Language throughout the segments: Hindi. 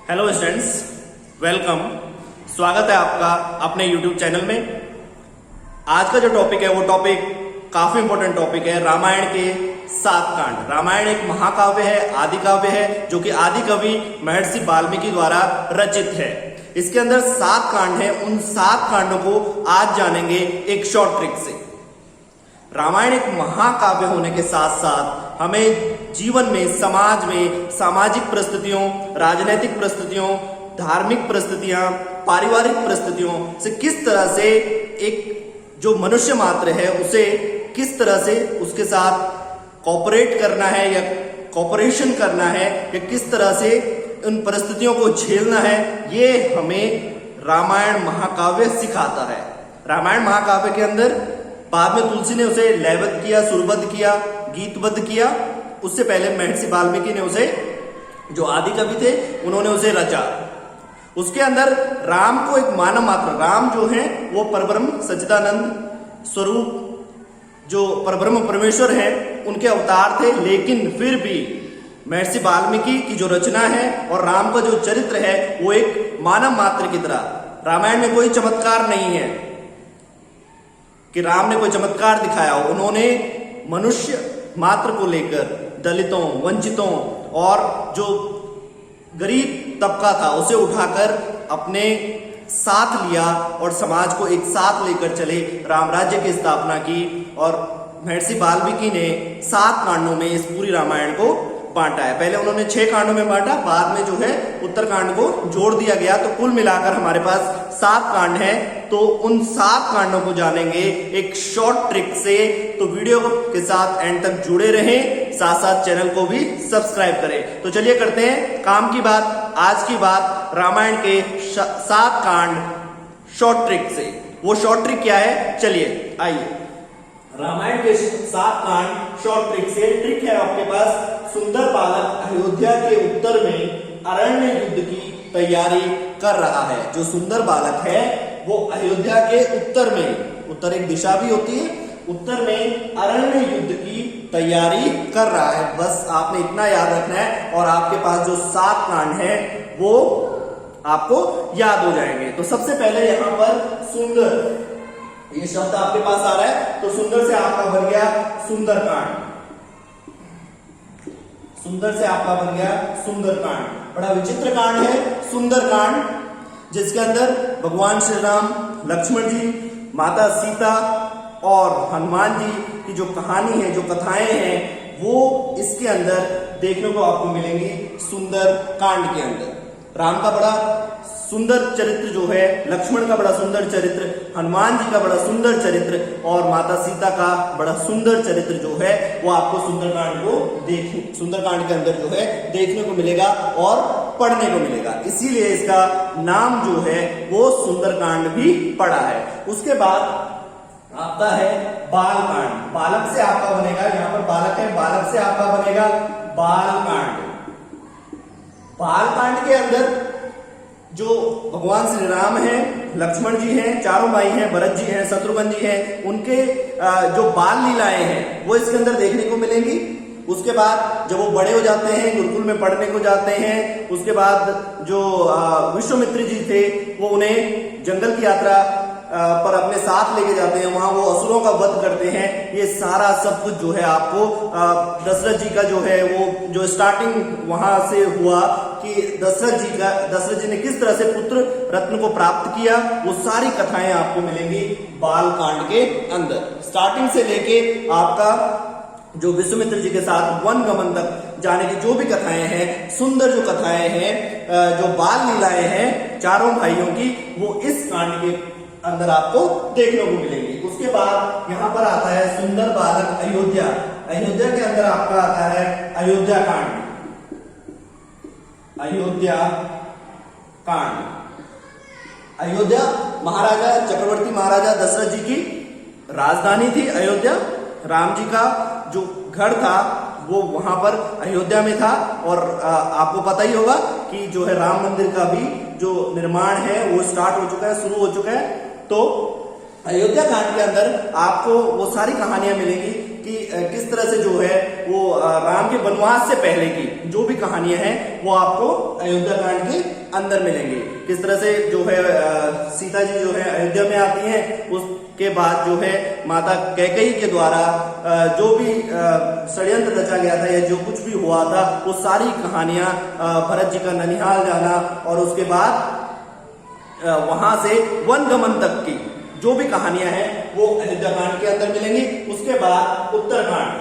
Hello students, welcome. स्वागत है आपका अपने YouTube चैनल में। आज का जो टॉपिक है वो टॉपिक काफी इंपॉर्टेंट टॉपिक है, रामायण के 7 कांड। रामायण एक महाकाव्य है, आदि काव्य है, जो कि आदि कवि महर्षि वाल्मीकि द्वारा रचित है। इसके अंदर 7 कांड हैं। उन 7 कांडों को आज जानेंगे एक शॉर्ट ट्रिक से। रामायण एक महाकाव्य होने के साथ साथ हमें जीवन में, समाज में सामाजिक परिस्थितियों, राजनीतिक परिस्थितियों, धार्मिक परिस्थितियां, पारिवारिक परिस्थितियों से किस तरह से एक जो मनुष्य मात्र है उसे किस तरह से उसके साथ कोऑपरेट करना है या कोऑपरेशन करना है या किस तरह से उन परिस्थितियों को झेलना है, ये हमें रामायण महाकाव्य सिखाता है। रामायण महाकाव्य के अंदर बाद में तुलसी ने उसे लयबद्ध किया, सुरबद्ध किया, गीतबद्ध किया। उससे पहले महर्षि वाल्मीकि ने उसे, जो आदि कवि थे, उन्होंने उसे रचा। उसके अंदर राम को एक मानव मात्र, राम जो है वो परब्रह्म सच्चिदानंद स्वरूप, जो परब्रह्म परमेश्वर है, उनके अवतार थे। लेकिन फिर भी महर्षि वाल्मीकि की जो रचना है और राम का जो चरित्र है वो एक मानव मात्र की तरह। रामायण में कोई चमत्कार नहीं है कि राम ने कोई चमत्कार दिखाया हो। उन्होंने मनुष्य मात्र को लेकर दलितों, वंचितों और जो गरीब तबका था उसे उठाकर अपने साथ लिया और समाज को एक साथ लेकर चले, राम राज्य की स्थापना की। और महर्षि वाल्मीकि ने 7 कांडों में इस पूरी रामायण को बांटा है। पहले उन्होंने 6 कांडों में बांटा, बाद में जो है उत्तरकांड को जोड़ दिया गया, तो कुल मिलाकर हमारे पास 7 कांड हैं। तो उन 7 कांडों को जानेंगे एक शॉर्ट ट्रिक से। तो वीडियो के साथ एंड तक जुड़े रहें, साथ साथ चैनल को भी सब्सक्राइब करें। तो चलिए करते हैं काम की बात। आज की बात रामायण के 7 कांड शॉर्ट ट्रिक से। वो शॉर्ट ट्रिक क्या है, चलिए आइए। रामायण के 7 कांड शॉर्ट ट्रिक से। ट्रिक है आपके पास, सुंदर बालक अयोध्या के उत्तर में अरण्य युद्ध की तैयारी कर रहा है। जो सुंदर बालक है वो अयोध्या के उत्तर में, उत्तर एक दिशा भी होती है, उत्तर में अरण्य युद्ध की तैयारी कर रहा है। बस आपने इतना याद रखना है और आपके पास जो 7 कांड है वो आपको याद हो जाएंगे। तो सबसे पहले यहां पर सुंदर, ये शब्द आपके पास आ रहा है, तो सुंदर से आपका बन गया सुंदरकांड। सुंदर से आपका बन गया सुंदरकांड। बड़ा विचित्र कांड है सुंदरकांड, जिसके अंदर भगवान श्री राम, लक्ष्मण जी, माता सीता और हनुमान जी की जो कहानी है, जो कथाएं हैं, वो इसके अंदर देखने को आपको मिलेंगी सुंदरकांड के अंदर। राम का बड़ा सुंदर चरित्र जो है, लक्ष्मण का बड़ा सुंदर चरित्र, हनुमान जी का बड़ा सुंदर चरित्र और माता सीता का बड़ा सुंदर चरित्र जो है वो आपको सुंदरकांड के अंदर जो है देखने को मिलेगा और पढ़ने को मिलेगा। इसीलिए इसका नाम जो है वो सुंदरकांड भी पड़ा है। उसके बाद आपका है बालकांड। बालक से आपका बनेगा, यहाँ पर बालक है, बालक से आपका बनेगा बालकांड। बालकांड के अंदर जो भगवान श्री राम हैं, लक्ष्मण जी हैं, चारों भाई हैं, भरत जी हैं, शत्रुघ्न जी हैं, उनके जो बाल लीलाएं हैं वो इसके अंदर देखने को मिलेंगी। उसके बाद जब वो बड़े हो जाते हैं, गुरुकुल में पढ़ने को जाते हैं, उसके बाद जो विश्वामित्र जी थे वो उन्हें जंगल की यात्रा पर अपने साथ लेके जाते हैं, वहां वो असुरों का वध करते हैं। ये सारा सब कुछ जो है आपको दशरथ जी का जो है वो जो स्टार्टिंग वहां से हुआ कि दशरथ जी ने किस तरह से पुत्र रत्न को प्राप्त किया, वो सारी कथाएं आपको मिलेंगी बालकांड के अंदर। स्टार्टिंग से लेके आपका जो विश्वामित्र जी के साथ वन गमन तक जाने की जो भी कथाएं हैं, सुंदर जो कथाएं हैं, जो बाल लीलाएं हैं चारों भाइयों की, वो इस कांड के अंदर आपको देखने को मिलेंगी। उसके बाद यहां पर आता है सुंदर बालक अयोध्या। अयोध्या के अंदर आपका आता है अयोध्या कांड। अयोध्या कांड। अयोध्या महाराजा, चक्रवर्ती महाराजा दशरथ जी की राजधानी थी अयोध्या। राम जी का जो घर था वो वहां पर अयोध्या में था। और आपको पता ही होगा कि जो है राम मंदिर का भी जो निर्माण है वो स्टार्ट हो चुका है, शुरू हो चुका है। तो अयोध्या कांड के अंदर आपको वो सारी कहानियां मिलेंगी कि किस तरह से जो है वो राम के वनवास से पहले की जो भी कहानियां हैं वो आपको अयोध्या कांड के अंदर मिलेंगी। किस तरह से जो है सीता जी जो है अयोध्या में आती हैं, उसके बाद जो है माता कैकेयी के द्वारा जो भी षड्यंत्र रचा गया था या जो कुछ भी हुआ था वो सारी कहानियां, भरत जी का ननिहाल जाना और उसके बाद वहां से वनगमन तक की जो भी कहानियां हैं वो अयोध्या कांड के अंदर मिलेंगी। उसके बाद उत्तरकांड,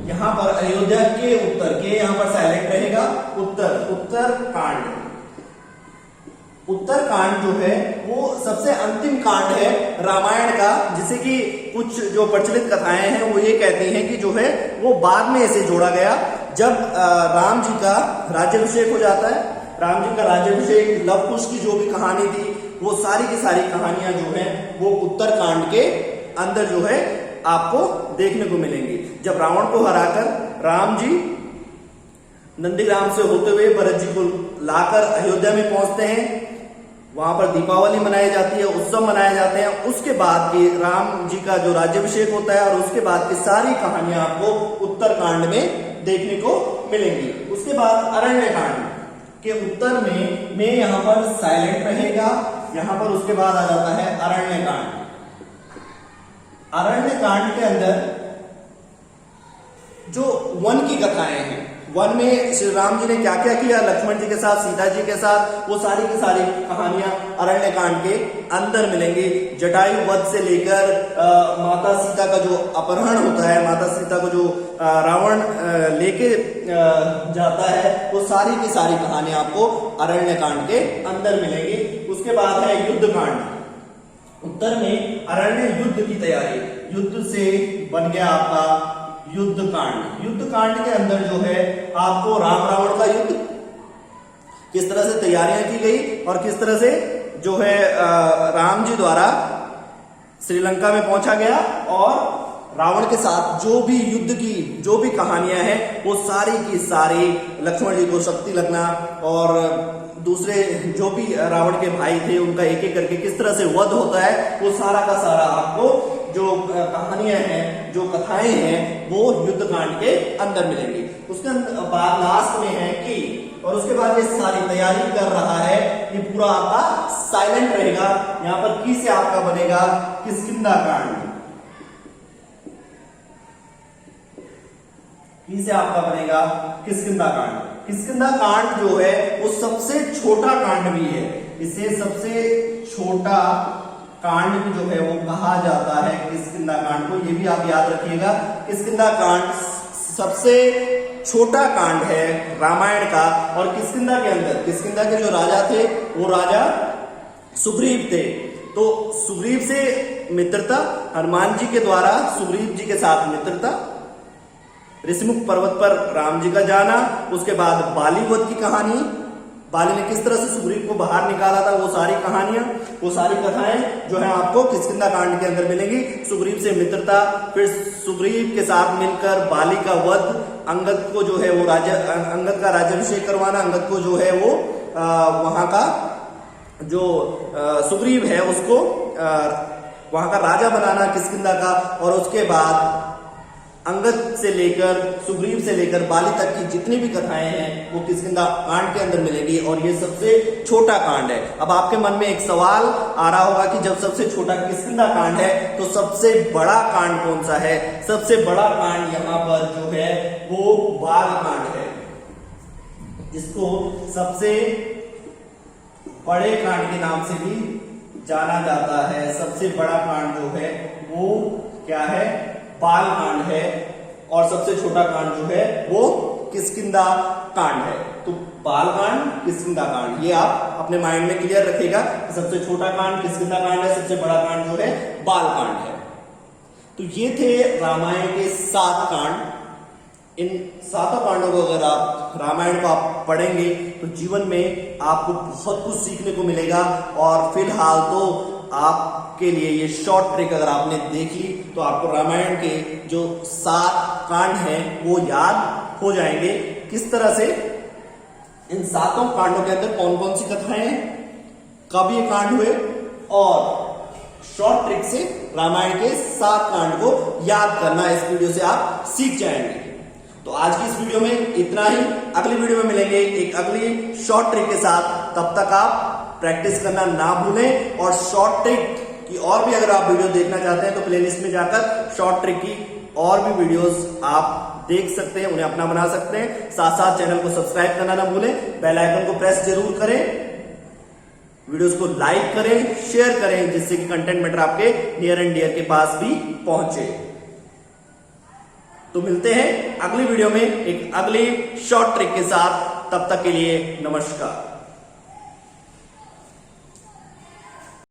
यहां पर अयोध्या के उत्तर के यहां पर साइलेंट रहेगा, उत्तरकांड। उत्तरकांड जो है वो सबसे अंतिम कांड है रामायण का, जिसे कि कुछ जो प्रचलित कथाएं हैं वो ये कहती हैं कि जो है वो बाद में इसे जोड़ा गया जब राम जी का राज्याभिषेक हो जाता है। राम जी का राज्याभिषेक, लव कुश की जो भी कहानी थी वो सारी की सारी कहानियां जो है वो उत्तरकांड के अंदर जो है आपको देखने को मिलेंगी। जब रावण को हराकर राम जी नंदीग्राम से होते हुए भरत जी को लाकर अयोध्या में पहुंचते हैं, वहां पर दीपावली मनाई जाती है, उत्सव मनाए जाते हैं। उसके बाद की राम जी का जो राज्याभिषेक होता है और उसके बाद की सारी कहानियां आपको उत्तरकांड में देखने को मिलेंगी। उसके बाद अरण्यकांड के उत्तर में यहां पर साइलेंट रहेगा, यहां पर उसके बाद आ जाता है अरण्यकांड। अरण्यकांड के अंदर जो वन की कथाएं हैं, वन में श्री राम जी ने क्या क्या किया लक्ष्मण जी के साथ, सीता जी के साथ, वो सारी की सारी कहानियां अरण्यकांड के अंदर मिलेंगी। जटायु वध से लेकर माता सीता का जो अपहरण होता है, माता सीता को जो रावण लेके जाता है, वो सारी की सारी कहानियां आपको अरण्यकांड के अंदर मिलेंगी। उसके बाद है युद्धकांड। उत्तर में अरण्य युद्ध की तैयारी, युद्ध से बन गया आपका युद्धकांड। युद्धकांड के अंदर जो है आपको राम रावण का युद्ध, किस तरह से तैयारियां की गई और किस तरह से जो है राम जी द्वारा श्रीलंका में पहुंचा गया और रावण के साथ जो भी युद्ध की जो भी कहानियां हैं वो सारी की सारी, लक्ष्मण जी को शक्ति लगना और दूसरे जो भी रावण के भाई थे उनका एक एक करके किस तरह से वध होता है, वो सारा का सारा आपको जो कहानियां हैं, जो कथाएं हैं, वो युद्धकांड के अंदर मिलेंगी। उसके बाद लास्ट में है की, और उसके बाद ये सारी तैयारी कर रहा है, ये पूरा आपका साइलेंट रहेगा। यहां पर की से आपका बनेगा किष्किंधा कांड, की से आपका बनेगा किष्किंधा कांड। किष्किंधा कांड जो है वो सबसे छोटा कांड भी है, इसे सबसे छोटा कांड भी जो है वो कहा जाता है किष्किंधा कांड को, ये भी आप याद रखिएगा। किष्किंधा कांड सबसे छोटा कांड है रामायण का। और किष्किंधा के अंदर, किष्किंधा के जो राजा थे वो राजा सुग्रीव थे। तो सुग्रीव से मित्रता, हनुमान जी के द्वारा सुग्रीव जी के साथ मित्रता, ऋषिमुख पर्वत पर राम जी का जाना, उसके बाद बाली वध की कहानी, बाली ने किस तरह से सुग्रीव को बाहर निकाला था, वो सारी कहानियां, वो सारी कथाएं जो है आपको किष्किंधा कांड के अंदर मिलेंगी। सुग्रीव से मित्रता, फिर सुग्रीव के साथ मिलकर बाली का वध, अंगद को जो है वो अंगद का राज्याभिषेक करवाना, अंगद को जो है वो वहां का जो सुग्रीव है उसको वहां का राजा बनाना किष्किंधा का, और उसके बाद अंगद से लेकर सुग्रीव से लेकर बाली तक की जितनी भी कथाएं हैं वो किष्किंधा कांड के अंदर मिलेगी। और ये सबसे छोटा कांड है। अब आपके मन में एक सवाल आ रहा होगा कि जब सबसे छोटा किष्किंधा कांड है तो सबसे बड़ा कांड कौन सा है? सबसे बड़ा कांड यहाँ पर जो है वो बाल कांड है। इसको सबसे बड़े कांड के नाम से भी जाना जाता है। सबसे बड़ा कांड जो है वो क्या है? बाल कांड है। और सबसे छोटा कांड जो है वो किष्किंधा कांड है। तो बाल कांड, किष्किंधा कांड, ये आप अपने माइंड में क्लियर रखिएगा। सबसे छोटा कांड किष्किंधा कांड है, सबसे बड़ा कांड जो है बाल कांड है। तो ये थे रामायण के 7 कांड। इन 7 कांडों को अगर आप रामायण को आप पढ़ेंगे तो जीवन में आपको बहुत कुछ सीखने को मिलेगा। और फिलहाल तो आपके लिए ये शॉर्ट ट्रिक अगर आपने देख ली तो आपको रामायण के जो 7 कांड हैं वो याद हो जाएंगे। किस तरह से इन 7 कांडों के अंदर कौन कौन सी कथाएं हैं, कब ये कांड हुए और शॉर्ट ट्रिक से रामायण के 7 कांड को याद करना इस वीडियो से आप सीख जाएंगे। तो आज की इस वीडियो में इतना ही। अगली वीडियो में मिलेंगे एक अगली शॉर्ट ट्रिक के साथ। तब तक आप प्रैक्टिस करना ना भूलें और शॉर्ट ट्रिक की और भी अगर आप वीडियो देखना चाहते हैं तो प्लेलिस्ट में जाकर शॉर्ट ट्रिक की और भी वीडियोस आप देख सकते हैं, उन्हें अपना बना सकते हैं। साथ साथ चैनल को सब्सक्राइब करना ना भूलें, बेल आइकन को प्रेस जरूर करें, वीडियोस को लाइक करें, शेयर करें, जिससे कि कंटेंट मैटर आपके नियर एंड डियर के पास भी पहुंचे। तो मिलते हैं अगली वीडियो में एक अगली शॉर्ट ट्रिक के साथ। तब तक के लिए नमस्कार।